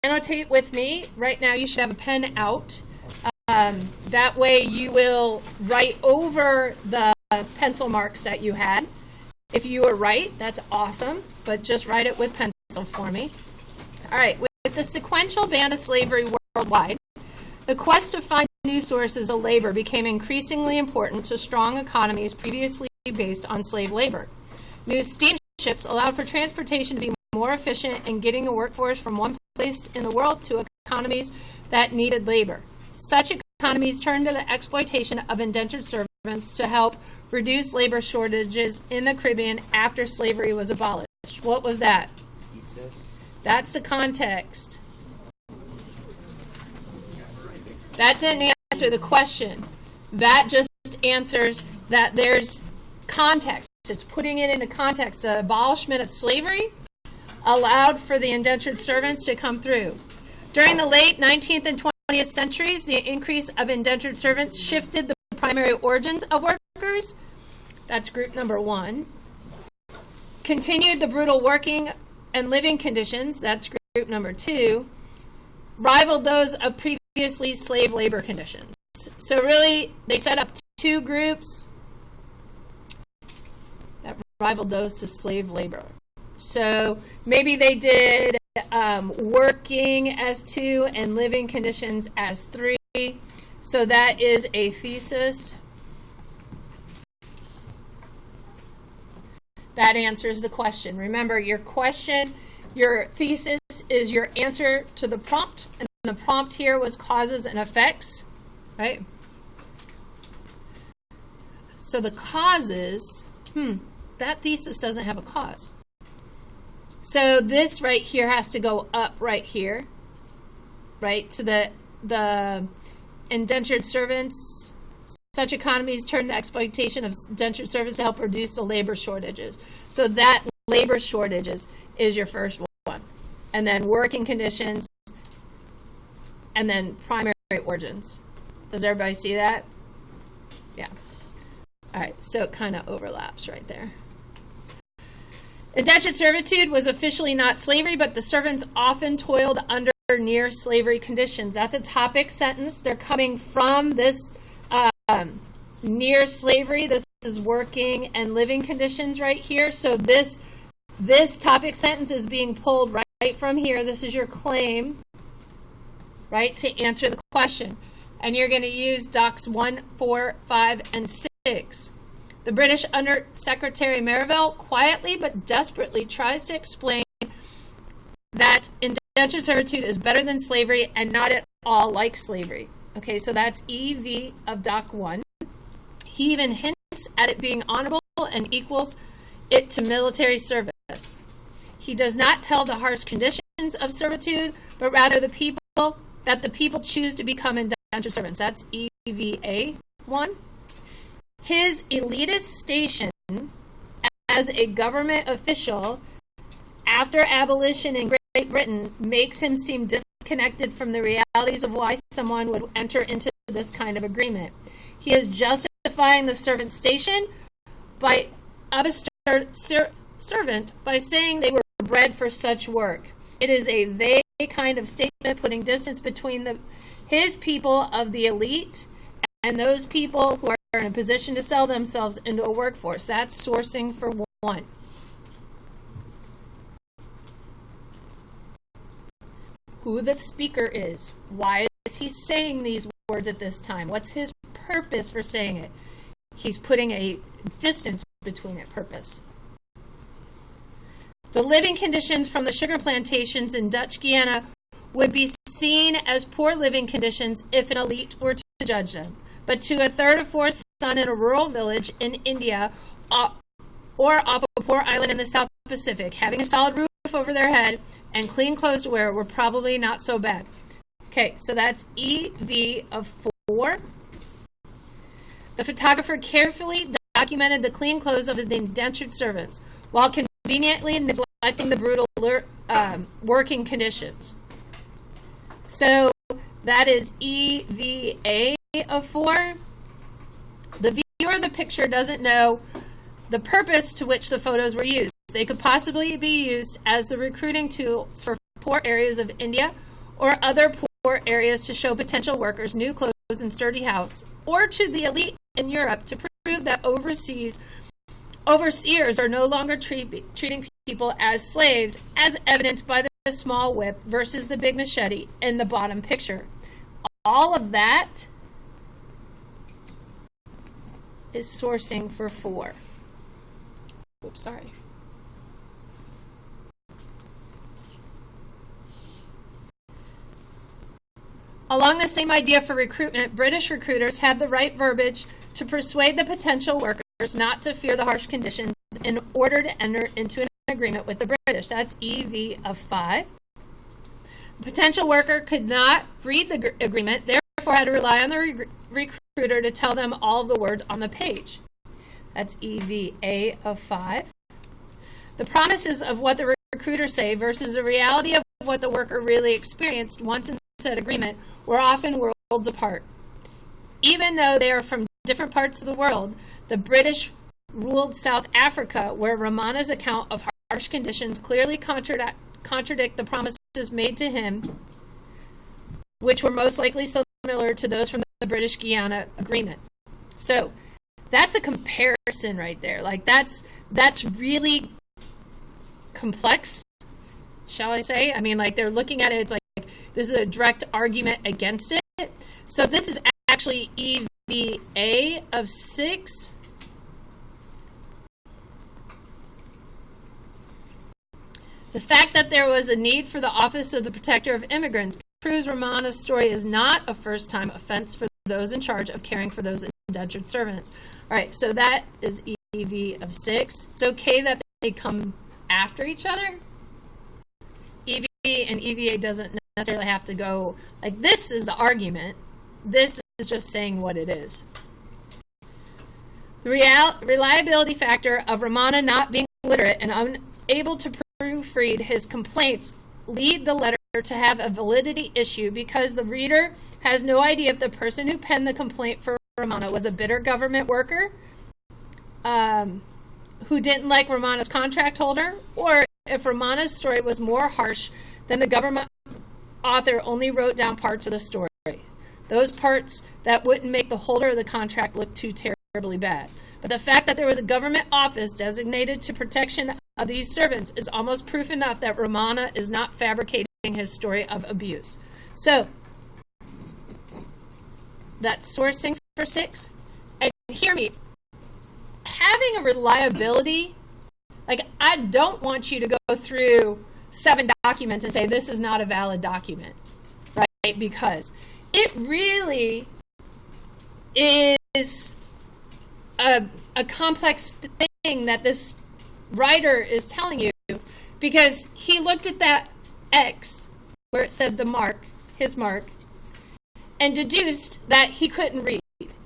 annotate with me. Right now you should have a pen out. That way you will write over the pencil marks that you had. If you were right, that's awesome, but just write it with pencil for me. All right, with the sequential ban of slavery worldwide, the quest to find new sources of labor became increasingly important to strong economies previously based on slave labor. New steamships allowed for transportation to be more efficient in getting a workforce from one place in the world to economies that needed labor. Such economies turned to the exploitation of indentured servants to help reduce labor shortages in the Caribbean after slavery was abolished. What was that? That's the context. That didn't answer the question. That just answers that there's context. It's putting it into context. The abolishment of slavery allowed for the indentured servants to come through. During the late 19th and 20th centuries, the increase of indentured servants shifted the primary origins of workers. That's group number one. Continued the brutal working and living conditions. That's group number two. Rivaled those of previously slave labor conditions. So really, they set up two groups that rivaled those to slave labor. So maybe they did working as 2 and living conditions as 3. So that is a thesis. That answers the question. Remember, your question, your thesis is your answer to the prompt, and the prompt here was causes and effects, right? So the causes, that thesis doesn't have a cause. So this right here has to go up right here, right, to the indentured servants. Such economies turn the exploitation of indentured servants to help reduce the labor shortages. So that labor shortages is your first one. And then working conditions, and then primary origins. Does everybody see that? Yeah. All right, so it kind of overlaps right there. Indentured servitude was officially not slavery, but the servants often toiled under near slavery conditions. That's a topic sentence. They're coming from this near slavery. This is working and living conditions right here. So this topic sentence is being pulled right from here. This is your claim, right, to answer the question. And you're going to use docs 1, 4, 5, and 6. The British Under Secretary Merivale quietly but desperately tries to explain that indentured servitude is better than slavery and not at all like slavery. Okay, so that's EV of Doc 1. He even hints at it being honorable and equals it to military service. He does not tell the harsh conditions of servitude, but rather the people choose to become indentured servants. That's EVA 1. His elitist station as a government official after abolition in Great Britain makes him seem disconnected from the realities of why someone would enter into this kind of agreement. He is justifying the servant station of a servant by saying they were bred for such work. It is a they kind of statement, putting distance between his people of the elite and those people who are in a position to sell themselves into a workforce. That's sourcing for 1. Who the speaker is. Why is he saying these words at this time? What's his purpose for saying it? He's putting a distance between it, purpose. The living conditions from the sugar plantations in Dutch Guiana would be seen as poor living conditions if an elite were to judge them. But to a third or fourth son in a rural village in India or off a poor island in the South Pacific, having a solid roof over their head and clean clothes to wear were probably not so bad. Okay, so that's EV of 4. The photographer carefully documented the clean clothes of the indentured servants while conveniently neglecting the brutal working conditions. So that is EVA of 4. The viewer of the picture doesn't know the purpose to which the photos were used. They could possibly be used as the recruiting tools for poor areas of India or other poor areas to show potential workers new clothes and sturdy house, or to the elite in Europe to prove that overseers are no longer treating people as slaves, as evidenced by the small whip versus the big machete in the bottom picture. All of that is sourcing for 4. Oops, sorry. Along the same idea for recruitment, British recruiters had the right verbiage to persuade the potential workers not to fear the harsh conditions in order to enter into an agreement with the British. That's EV of 5. The potential worker could not read the agreement, therefore had to rely on the recruiter to tell them all of the words on the page. That's EVA of 5. The promises of what the recruiter say versus the reality of what the worker really experienced once in said agreement were often worlds apart. Even though they are from different parts of the world, the British ruled South Africa, where Ramana's account of harsh conditions clearly contradict the promises made to him, which were most likely similar to those from the British Guiana agreement. So that's a comparison right there. Like that's really complex, shall I say? I mean, like they're looking at it, it's like this is a direct argument against it. So this is actually EVA of 6. The fact that there was a need for the Office of the Protector of Immigrants proves Ramana's story is not a first-time offense for those in charge of caring for those indentured servants. All right, so that is EV of 6. It's okay that they come after each other. EV and EVA doesn't necessarily have to go, like this is the argument. This is just saying what it is. The reliability factor of Ramana not being literate and unable to proofread his complaints lead the letter to have a validity issue because the reader has no idea if the person who penned the complaint for Ramana was a bitter government worker who didn't like Ramana's contract holder, or if Ramana's story was more harsh than the government author only wrote down parts of the story. Those parts that wouldn't make the holder of the contract look too terribly bad. But the fact that there was a government office designated to protection of these servants is almost proof enough that Ramana is not fabricating his story of abuse. So, that's sourcing for 6. And hear me, having a reliability, like I don't want you to go through 7 documents and say this is not a valid document, right? Because it really is a complex thing that this writer is telling you, because he looked at that X where it said the mark, his mark, and deduced that he couldn't read.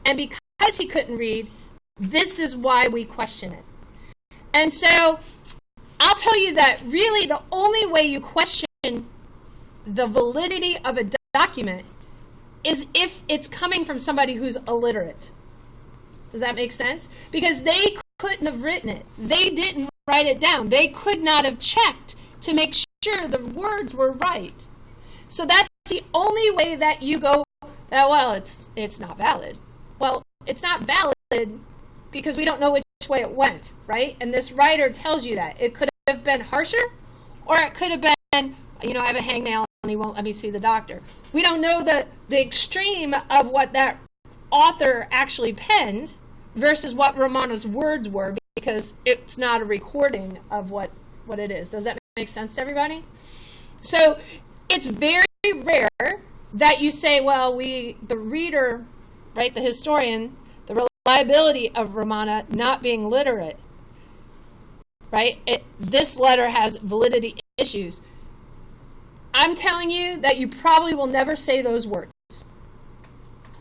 And because he couldn't read, this is why we question it. And so I'll tell you that really the only way you question the validity of a document is if it's coming from somebody who's illiterate. Does that make sense? Because they couldn't have written it. They didn't write it down. They could not have checked to make sure the words were right. So that's the only way that you go, well, it's not valid. Well, it's not valid because we don't know which way it went, right? And this writer tells you that. It could have been harsher, or it could have been, I have a hangnail and he won't let me see the doctor. We don't know the extreme of what that author actually penned versus what Ramana's words were, because it's not a recording of what it is. Does that make sense to everybody? So it's very rare that you say, well, the reader, right, the historian, the reliability of Ramana not being literate, right, this letter has validity issues. I'm telling you that you probably will never say those words.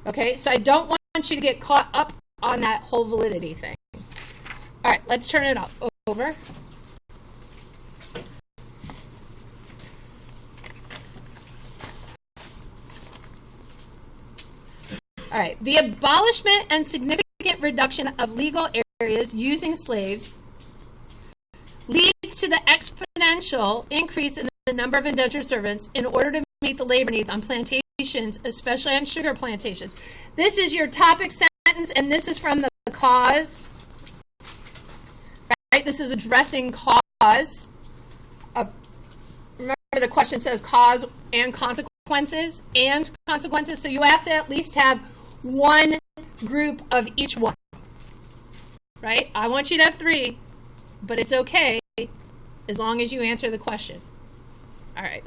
Okay, so I don't want you to get caught up on that whole validity thing. All right, let's turn it over. All right, the abolishment and significant reduction of legal areas using slaves leads to the exponential increase in the number of indentured servants in order to meet the labor needs on plantations, especially on sugar plantations. This is your topic sentence, and this is from the cause. Right? This is addressing cause. Remember, the question says cause and consequences, so you have to at least have one group of each one. Right? I want you to have 3, but it's okay as long as you answer the question. All right.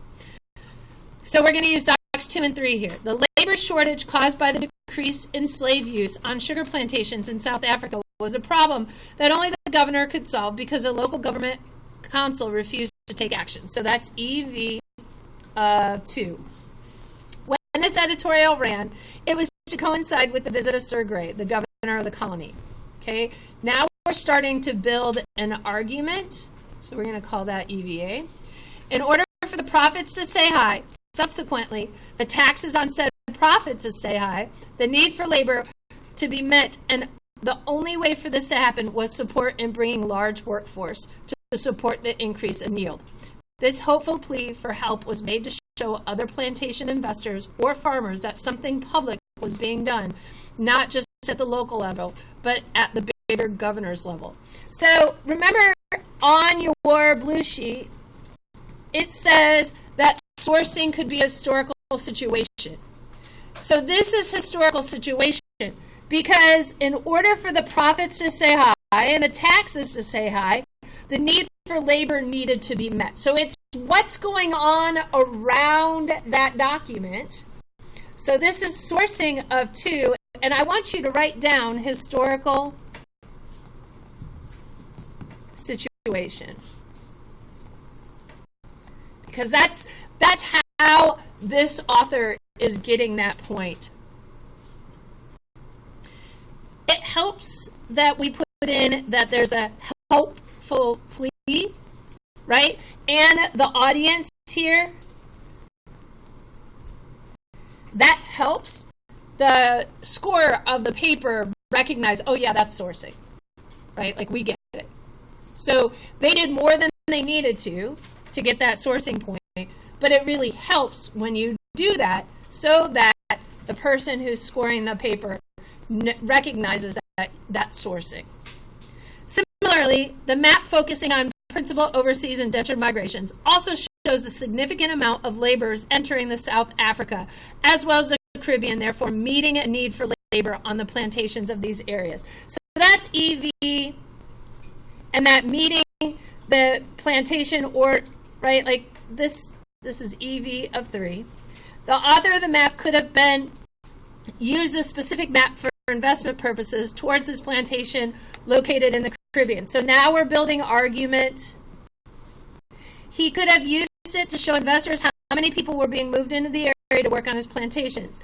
So we're going to use docs 2 and 3 here. The labor shortage caused by the decrease in slave use on sugar plantations in South Africa was a problem that only the governor could solve because the local government council refused to take action. So that's EV 2. When this editorial ran, it was to coincide with the visit of Sir Grey, the governor of the colony. Okay, now we're starting to build an argument, so we're going to call that EVA. In order for the profits to stay high, subsequently, the taxes on said profit to stay high, the need for labor to be met, and the only way for this to happen was support in bringing large workforce to support the increase in yield. This hopeful plea for help was made to show other plantation investors or farmers that something public was being done, not just at the local level, but at the bigger governor's level. So remember, on your blue sheet, it says that sourcing could be a historical situation. So this is historical situation because in order for the profits to stay high and the taxes to stay high, the need for labor needed to be met. So it's what's going on around that document. So this is sourcing of 2, and I want you to write down historical situation. Because that's how this author is getting that point. It helps that we put in that there's a helpful plea, right? And the audience here, that helps the scorer of the paper recognize, oh yeah, that's sourcing, right? Like, we get it. So they did more than they needed to get that sourcing point, but it really helps when you do that so that the person who's scoring the paper recognizes that sourcing. Similarly, the map focusing on principal overseas indentured migrations also shows a significant amount of laborers entering the South Africa as well as the Caribbean, therefore meeting a need for labor on the plantations of these areas. So that's EV, and that meeting the plantation, or right, like this is EV of 3. The author of the map could have been used a specific map for investment purposes towards this plantation located in the Caribbean. So now we're building argument. He could have used it to show investors how many people were being moved into the area to work on his plantations.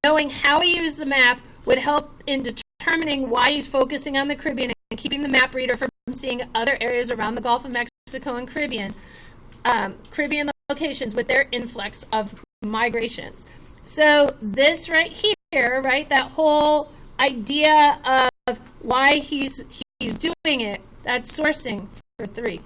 Knowing how he used the map would help in determining why he's focusing on the Caribbean and keeping the map reader from seeing other areas around the Gulf of Mexico and Caribbean locations with their influx of migrations. So this right here, right, that whole idea of why he's doing it, that's sourcing for 3.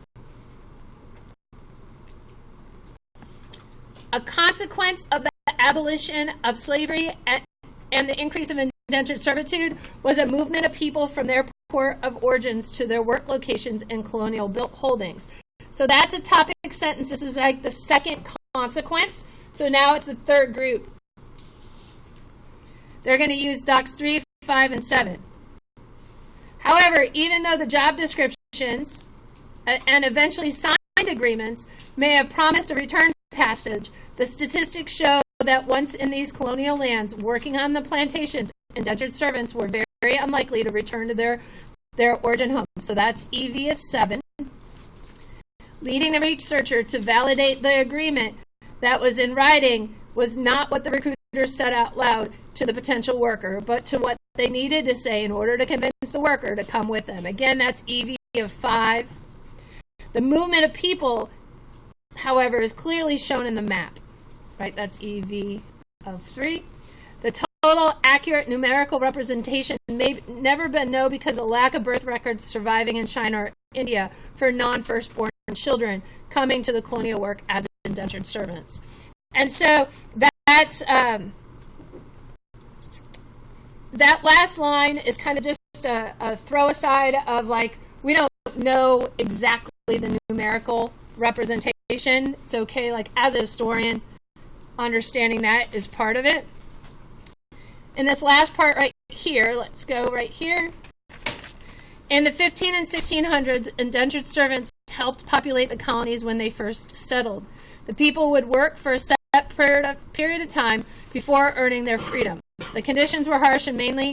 A consequence of the abolition of slavery and the increase of indentured servitude was a movement of people from their port of origins to their work locations in colonial built holdings. So that's a topic sentence. This is like the second consequence. So now it's the third group. They're going to use docs 3, 5, and 7. However, even though the job descriptions and eventually signed agreements may have promised a return passage, the statistics show that once in these colonial lands working on the plantations, indentured servants were very, very unlikely to return to their origin homes. So that's EV of 7. Leading the researcher to validate the agreement that was in writing was not what the recruiter said out loud to the potential worker, but to what they needed to say in order to convince the worker to come with them. Again, that's EV of 5. The movement of people, however, is clearly shown in the map, right? That's EV of 3. The total accurate numerical representation may never been known because of lack of birth records surviving in China or India for non-firstborn children coming to the colonial work as indentured servants. And so that last line is kind of just a throw aside of like, we don't know exactly the numerical representation. It's okay, like as a historian, understanding that is part of it. In this last part right here, let's go right here. In the 15 and 1600s, indentured servants helped populate the colonies when they first settled. The people would work for a set period of time before earning their freedom. The conditions were harsh and mainly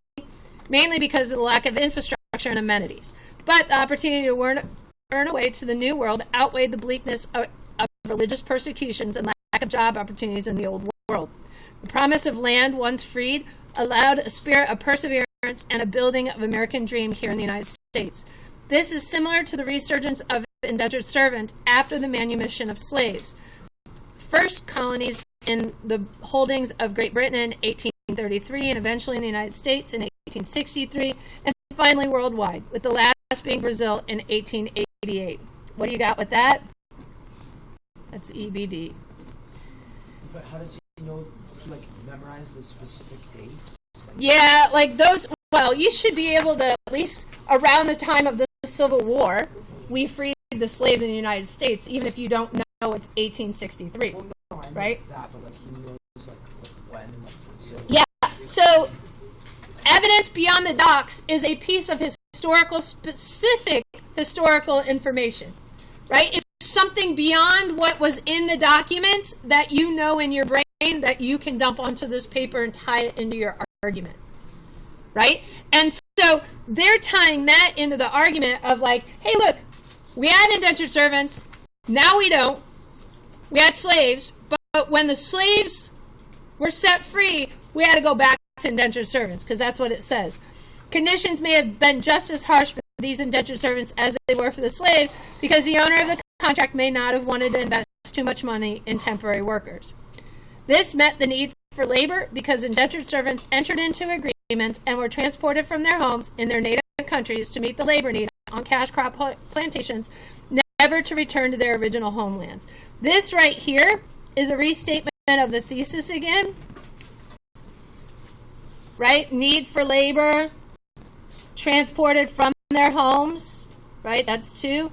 because of the lack of infrastructure and amenities. But the opportunity to earn a way to the new world outweighed the bleakness of religious persecutions and lack of job opportunities in the old world. The promise of land once freed allowed a spirit of perseverance and a building of American dream here in the United States. This is similar to the resurgence of indentured servant after the manumission of slaves. First colonies in the holdings of Great Britain in 1833 and eventually in the United States in 1863 and finally worldwide, with the last being Brazil in 1888. What do you got with that? That's EBD. But how does he know, like, memorize the specific dates? Yeah, like those, well, you should be able to, at least around the time of the Civil War, we freed the slaves in the United States, even if you don't know it's 1863, well, no, I know right? That, but like he knows like when. So. Yeah, so evidence beyond the docs is a piece of specific historical information, right? It's something beyond what was in the documents that you know in your brain that you can dump onto this paper and tie it into your argument, right? And so they're tying that into the argument of like, hey, look, we had indentured servants, now we don't. We had slaves, but when the slaves were set free, we had to go back to indentured servants, because that's what it says. Conditions may have been just as harsh for these indentured servants as they were for the slaves, because the owner of the contract may not have wanted to invest too much money in temporary workers. This met the need for labor because indentured servants entered into agreements and were transported from their homes in their native countries to meet the labor need on cash crop plantations, never to return to their original homelands. This right here is a restatement of the thesis again, right? Need for labor, transported from their homes, right? That's 2.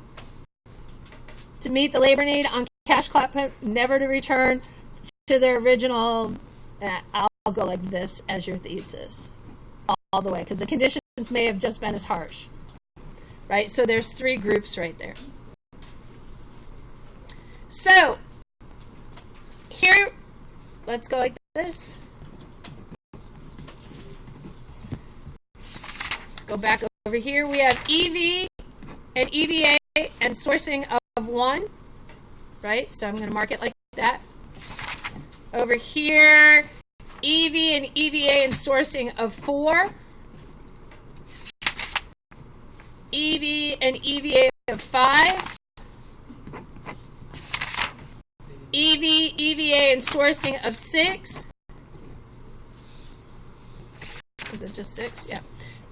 To meet the labor need on cash crop, never to return to their original. I'll go like this as your thesis all the way, because the conditions may have just been as harsh, right? So there's 3 groups right there. So here, let's go like this. Go back over here. We have EV and EVA and sourcing of 1, right? So I'm going to mark it like that. Over here, EV and EVA and sourcing of 4. EV and EVA of 5. EV, EVA, and sourcing of 6. Is it just 6? Yeah.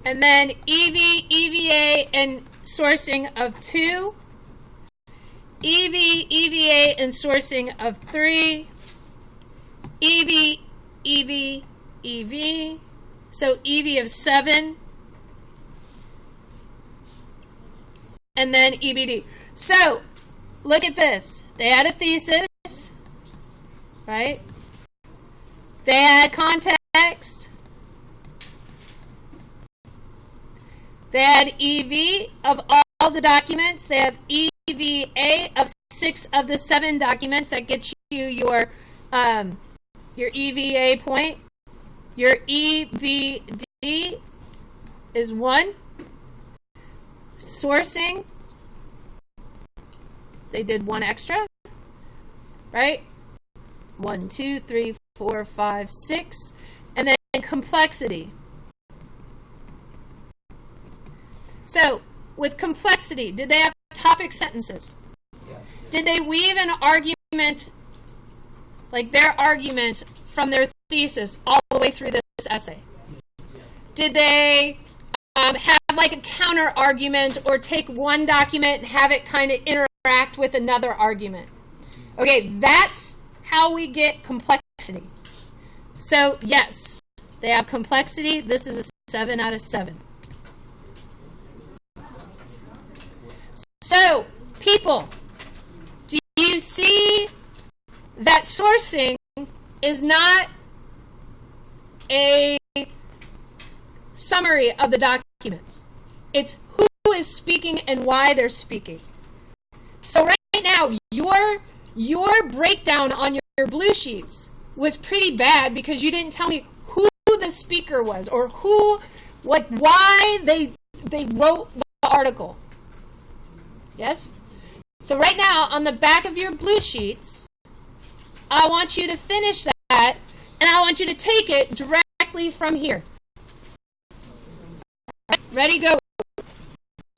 And then EV, EVA, and sourcing of 2. EV, EVA, and sourcing of 3. EV, EV, EV. So EV of 7. And then EBD. So look at this. They had a thesis. Right? They had context. They had EV of all the documents. They have EVA of 6 of the 7 documents. That gets you your EVA point. Your EBD is 1. Sourcing, they did 1 extra, right? 1, 2, 3, 4, 5, 6. And then complexity. So with complexity, did they have topic sentences? Yeah. Did they weave an argument, like their argument from their thesis all the way through this essay? Did they have like a counter argument, or take one document and have it kind of interact with another argument? Okay, that's how we get complexity. So yes, they have complexity. This is a 7 out of 7. So, people, do you see that sourcing is not a summary of the documents? It's who is speaking and why they're speaking. So right now, your breakdown on your blue sheets was pretty bad because you didn't tell me who the speaker was or why they wrote the article. Yes? So right now, on the back of your blue sheets, I want you to finish that, and I want you to take it directly from here. Ready, go.